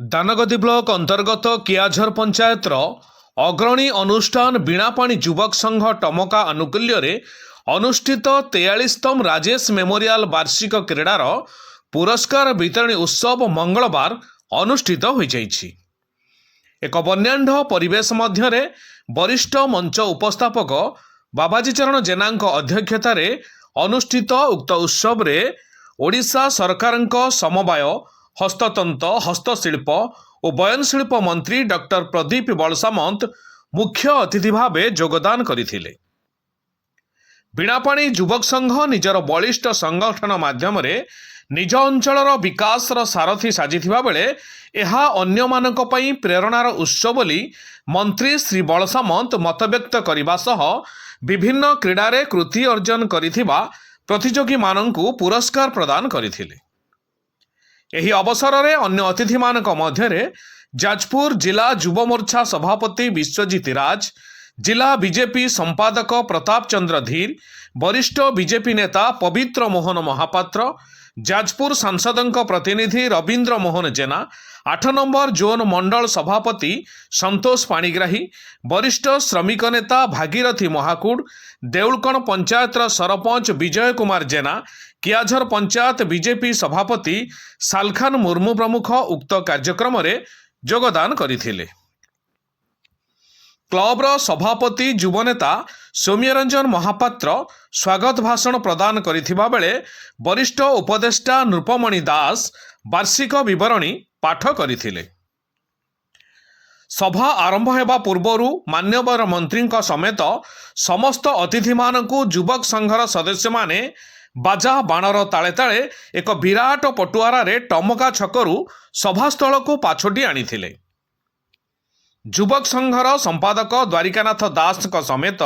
Dangadi block अंतर्गत कियाझर पंचायतर अग्रणी अनुष्ठान बीणापाणी युवक संघ टमका आनुकूल्य अनुष्ठित 43तम राजेश मेमोरियल वार्षिक क्रीडार पुरस्कार वितरणी उत्सव मंगलवार अनुष्ठित हो जाइछि। एक बन्यांढ परिवेश मध्य वरिष्ठ मंच उपस्थापक बाबाजी चरण जेना अध्यक्षतार अनुष्ठित उक्त उत्सव रे ओडिशा सरकारक समवाय हस्ततंत हस्तशिल्प और बयनशिल्प मंत्री डॉक्टर प्रदीप बलसामंत मुख्य अतिथि भाव योगदान करथिले। बीणापाणी युवक संघ निजर बलिष्ठ संगठन माध्यम निज अंचलर विकासर सारथी साजिथिबा बेले एहा अन्य मानक पई प्रेरणार उत्स बोली मंत्री श्री बलसामंत मतव्यक्त करने सह विभिन्न क्रीडारे कृति अर्जन करिथिबा प्रतियोगी माननकु पुरस्कार प्रदान करथिले। एही अवसर में अन्य अतिथि मानक मध्य जाजपुर जिला युव मोर्चा सभापति विश्वजीत राज, जिला बीजेपी संपादक प्रताप चंद्र धीर, वरिष्ठ बीजेपी नेता पवित्र मोहन महापात्र, जाजपुर सांसदों प्रतिनिधि रवींद्र मोहन जेना, 8 नंबर जोन मंडल सभापति संतोष पाणिग्राही, वरिष्ठ श्रमिक नेता भागीरथी महाकूड़, देउलकण पंचायतर सरपंच विजय कुमार जेना, कियाझर पंचायत बीजेपी सभापति सालखान मुर्मू प्रमुख उक्त कार्यक्रम में योगदान करथिले। क्लबर सभापति युवनेता सौम्यरंजन महापात्र स्वागत भाषण प्रदान करथिबा बेले वरिष्ठ उपदेष्टा नृपमणि दास वार्षिक विवरणी पाठ करथिले। सभा आरंभ हेबा पूर्वरु मान्यवर मंत्री समेत समस्त अतिथि मानकु युवक संघर सदस्य माने बाजा बाणर ताले ताले एक विराट पटुआरा रे टमका छकरू सभास्थल को पाछोटी आनिथिले। युवक संघर संपादक द्वारिकानाथ दास समेत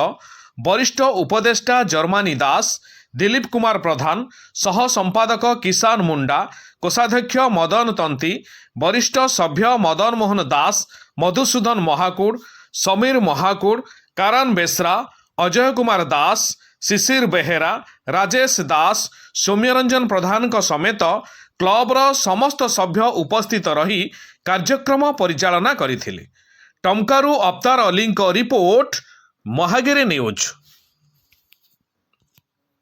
वरिष्ठ उपदेष्टा जर्मानी दास, दिलीप कुमार प्रधान, सह संपादक किसान मुंडा, कोषाध्यक्ष मदन तंती, वरिष्ठ सभ्य मदन मोहन दास, मधुसूदन महाकूड़, समीर महाकूड़, कारण बेसरा, अजय कुमार दास, शिशिर बेहेरा, राजेश दास, सौम्यरंजन प्रधान समेत क्लबर समस्त सभ्य उपस्थित रही कार्यक्रम परिचालना करथिले। टमकारु अफ्तार अली रिपोर्ट महागिरी न्यूज।